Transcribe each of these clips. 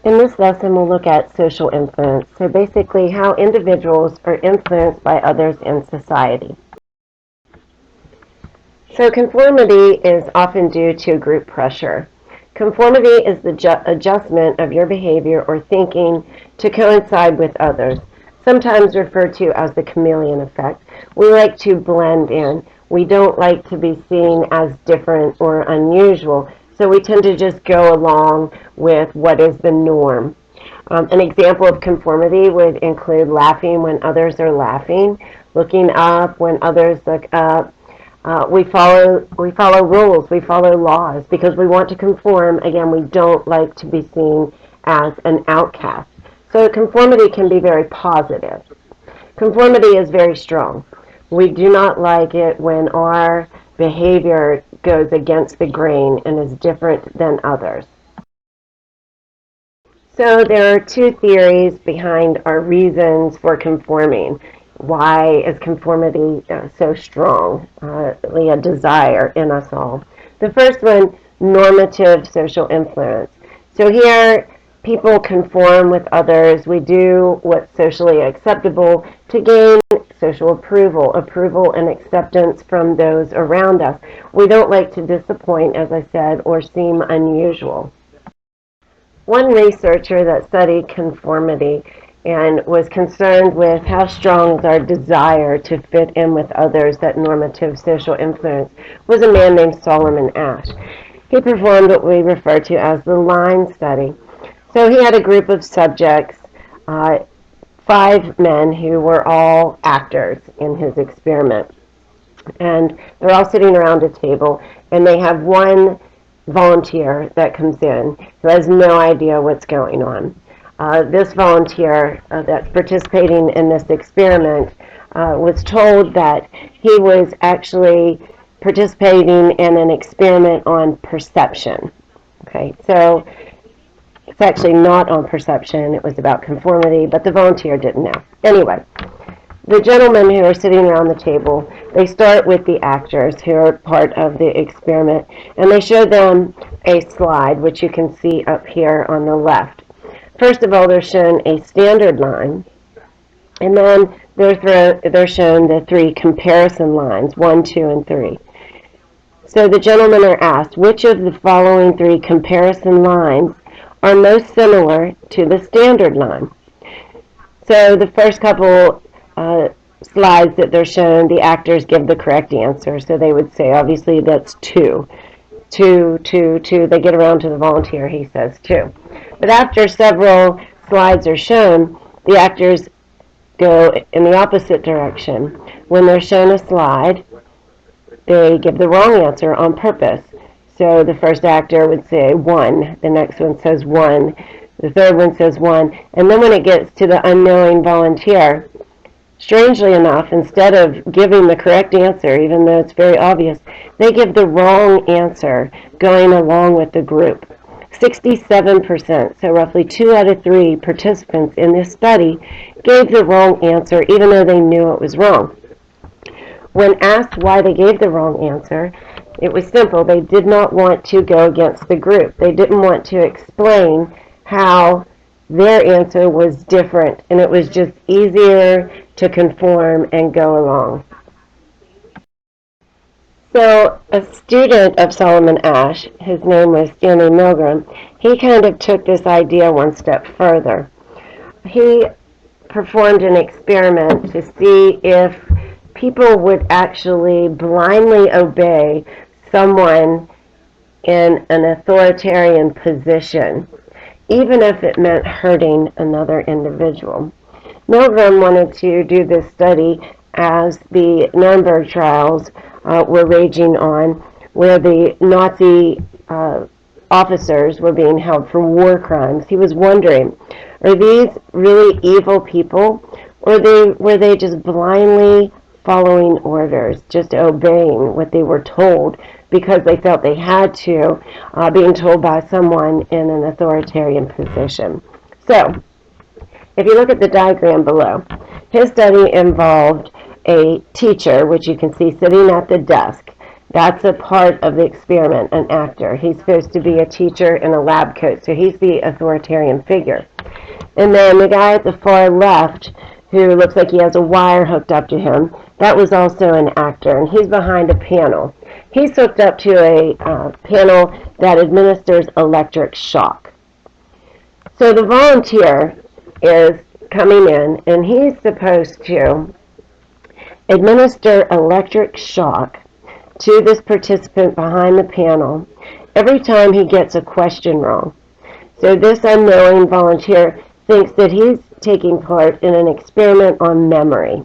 In this lesson, we'll look at social influence, so basically how individuals are influenced by others in society. So conformity is often due to group pressure. Conformity is the adjustment of your behavior or thinking to coincide with others, sometimes referred to as the chameleon effect. We like to blend in. We don't like to be seen as different or unusual, so we tend to just go along with what is the norm. An example of conformity would include laughing when others are laughing, looking up when others look up. We follow rules, we follow laws because we want to conform. Again, we don't like to be seen as an outcast. So conformity can be very positive. Conformity is very strong. We do not like it when our behavior goes against the grain and is different than others. So there are two theories behind our reasons for conforming. Why is conformity so strong, a desire in us all? The first one, normative social influence. So here, people conform with others. We do what's socially acceptable to gain social approval and acceptance from those around us. We don't like to disappoint, as I said, or seem unusual. One researcher that studied conformity and was concerned with how strong is our desire to fit in with others, that normative social influence, was a man named Solomon Asch. He performed what we refer to as the line study. So he had a group of subjects, 5 men who were all actors in his experiment. And they're all sitting around a table, and they have one volunteer that comes in who has no idea what's going on. This volunteer that's participating in this experiment was told that he was actually participating in an experiment on perception. Okay, so it's actually not on perception, it was about conformity, but the volunteer didn't know. Anyway, the gentlemen who are sitting around the table, they start with the actors who are part of the experiment, and they show them a slide, which you can see up here on the left. First of all, they're shown a standard line, and then they're shown the 3 comparison lines, 1, 2, and 3. So the gentlemen are asked, which of the following 3 comparison lines are most similar to the standard line? So the first couple slides that they're shown, the actors give the correct answer. So they would say, obviously, that's 2. 2, 2, 2. They get around to the volunteer, he says 2. But after several slides are shown, the actors go in the opposite direction. When they're shown a slide, they give the wrong answer on purpose. So the first actor would say 1, the next one says 1, the third one says 1, and then when it gets to the unknowing volunteer, strangely enough, instead of giving the correct answer, even though it's very obvious, they give the wrong answer going along with the group. 67%, so roughly 2 out of 3 participants in this study gave the wrong answer even though they knew it was wrong. When asked why they gave the wrong answer, it was simple. They did not want to go against the group. They didn't want to explain how their answer was different, and it was just easier to conform and go along. So a student of Solomon Asch, his name was Stanley Milgram, he kind of took this idea one step further. He performed an experiment to see if people would actually blindly obey someone in an authoritarian position, even if it meant hurting another individual. Milgram wanted to do this study as the Nuremberg trials were raging on, where the Nazi officers were being held for war crimes. He was wondering, are these really evil people, or were they just blindly following orders, just obeying what they were told because they felt they had to, being told by someone in an authoritarian position? So, if you look at the diagram below, his study involved a teacher, which you can see sitting at the desk. That's a part of the experiment, an actor. He's supposed to be a teacher in a lab coat, so he's the authoritarian figure. And then the guy at the far left, who looks like he has a wire hooked up to him, that was also an actor, and he's behind a panel. He's hooked up to a panel that administers electric shock. So the volunteer is coming in, and he's supposed to administer electric shock to this participant behind the panel every time he gets a question wrong. So this unknowing volunteer thinks that he's taking part in an experiment on memory.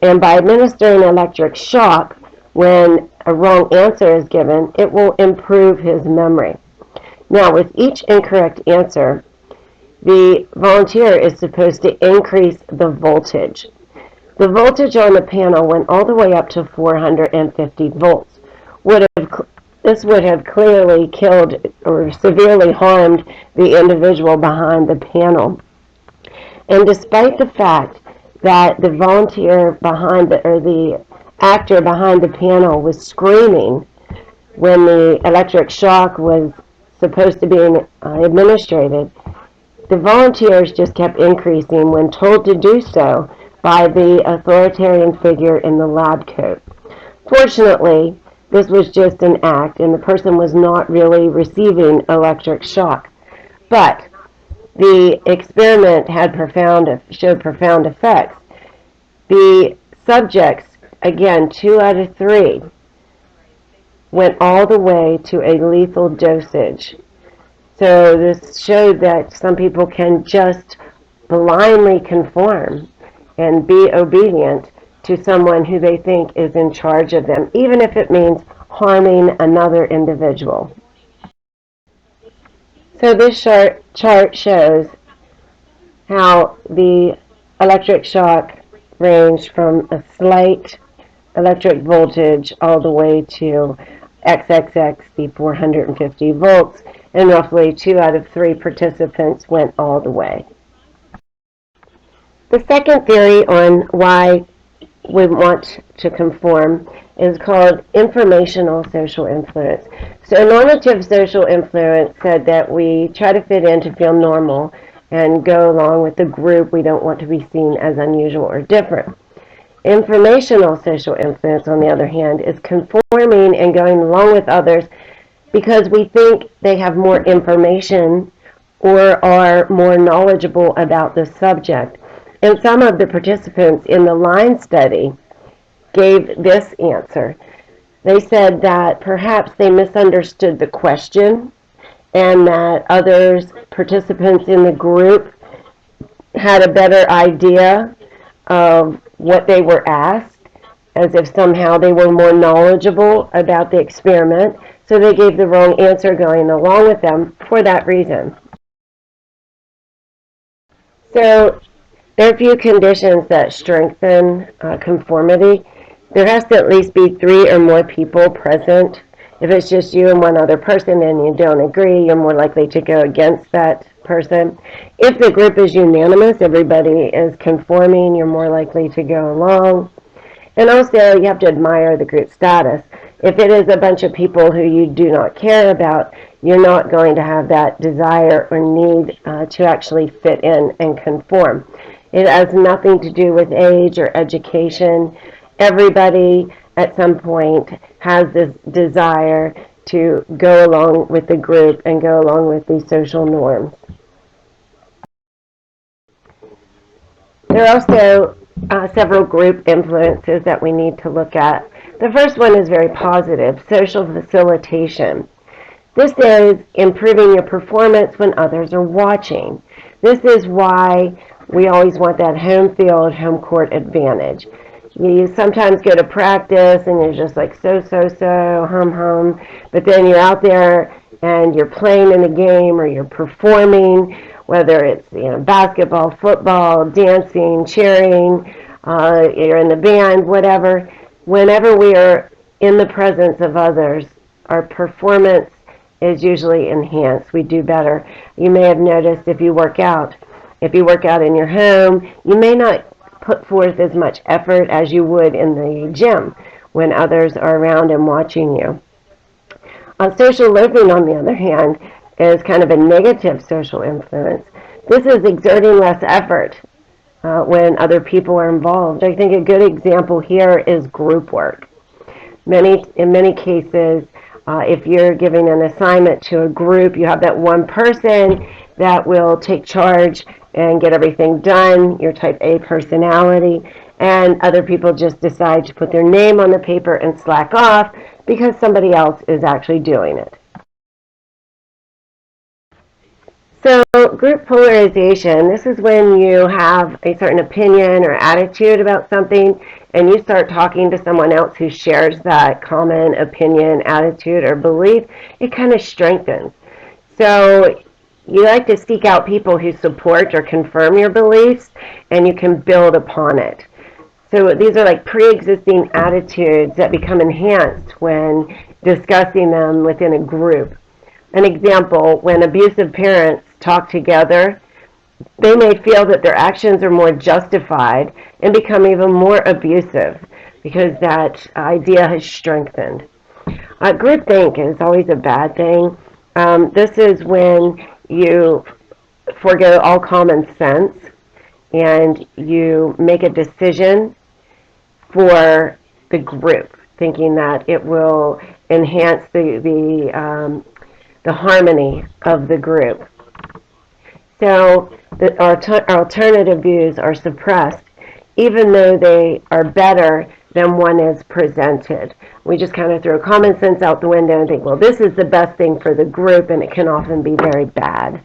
And by administering electric shock, when a wrong answer is given, it will improve his memory. Now, with each incorrect answer, the volunteer is supposed to increase the voltage. The voltage on the panel went all the way up to 450 volts. This would have clearly killed or severely harmed the individual behind the panel. And despite the fact that the volunteer behind the actor behind the panel was screaming when the electric shock was supposed to be administered, the volunteers just kept increasing when told to do so by the authoritarian figure in the lab coat. Fortunately, this was just an act, and the person was not really receiving electric shock. But the experiment showed profound effects. The subjects, again, 2 out of 3, went all the way to a lethal dosage. So this showed that some people can just blindly conform and be obedient to someone who they think is in charge of them, even if it means harming another individual. So this chart shows how the electric shock ranged from a slight electric voltage all the way to XXX, the 450 volts, and roughly 2 out of 3 participants went all the way. The second theory on why we want to conform is called informational social influence. So normative social influence said that we try to fit in to feel normal and go along with the group. We don't want to be seen as unusual or different. Informational social influence, on the other hand, is conforming and going along with others because we think they have more information or are more knowledgeable about the subject. And some of the participants in the line study gave this answer. They said that perhaps they misunderstood the question and that participants in the group had a better idea of what they were asked, as if somehow they were more knowledgeable about the experiment, so they gave the wrong answer going along with them for that reason. So there are a few conditions that strengthen conformity. There has to at least be 3 or more people present. If it's just you and one other person and you don't agree, you're more likely to go against that person. If the group is unanimous, everybody is conforming, you're more likely to go along. And also, you have to admire the group status. If it is a bunch of people who you do not care about, you're not going to have that desire or need to actually fit in and conform. It has nothing to do with age or education. Everybody at some point has this desire to go along with the group and go along with these social norms. There are also several group influences that we need to look at. The first one is very positive, social facilitation. This is improving your performance when others are watching. This is why we always want that home field, home court advantage. You sometimes go to practice and you're just like so, hum, but then you're out there and you're playing in the game or you're performing, whether it's basketball, football, dancing, cheering, you're in the band, whatever. Whenever we are in the presence of others, our performance is usually enhanced. We do better. You may have noticed if you work out in your home, you may not put forth as much effort as you would in the gym. when others are around and watching you. Social loafing, on the other hand, is kind of a negative social influence. This is exerting less effort when other people are involved. I think a good example here is group work. In many cases, if you're giving an assignment to a group, you have that one person that will take charge and get everything done, your type A personality, and other people just decide to put their name on the paper and slack off because somebody else is actually doing it. So group polarization, this is when you have a certain opinion or attitude about something and you start talking to someone else who shares that common opinion, attitude, or belief. It kind of strengthens. So you like to seek out people who support or confirm your beliefs, and you can build upon it. So these are like pre-existing attitudes that become enhanced when discussing them within a group. An example, when abusive parents talk together, they may feel that their actions are more justified and become even more abusive because that idea has strengthened. Groupthink is always a bad thing. This is when you forego all common sense and you make a decision for the group, thinking that it will enhance the harmony of the group. So our alternative views are suppressed, even though they are better than one is presented. We just kind of throw common sense out the window and think, well, this is the best thing for the group, and it can often be very bad.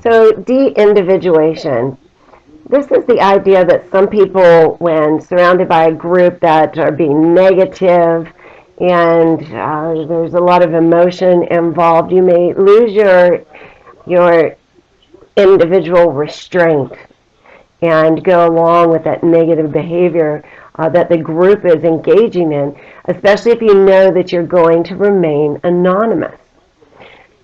So de-individuation. This is the idea that some people, when surrounded by a group that are being negative and there's a lot of emotion involved, you may lose your individual restraint and go along with that negative behavior that the group is engaging in, especially if you know that you're going to remain anonymous.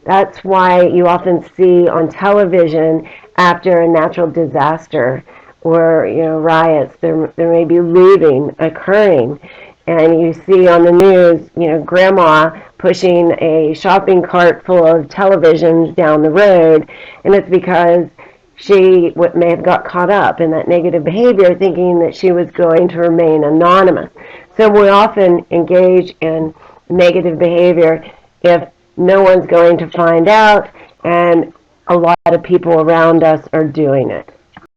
That's why you often see on television after a natural disaster or riots, there may be looting occurring, and you see on the news, grandma pushing a shopping cart full of televisions down the road, and it's because she may have got caught up in that negative behavior, thinking that she was going to remain anonymous. So we often engage in negative behavior if no one's going to find out, and a lot of people around us are doing it.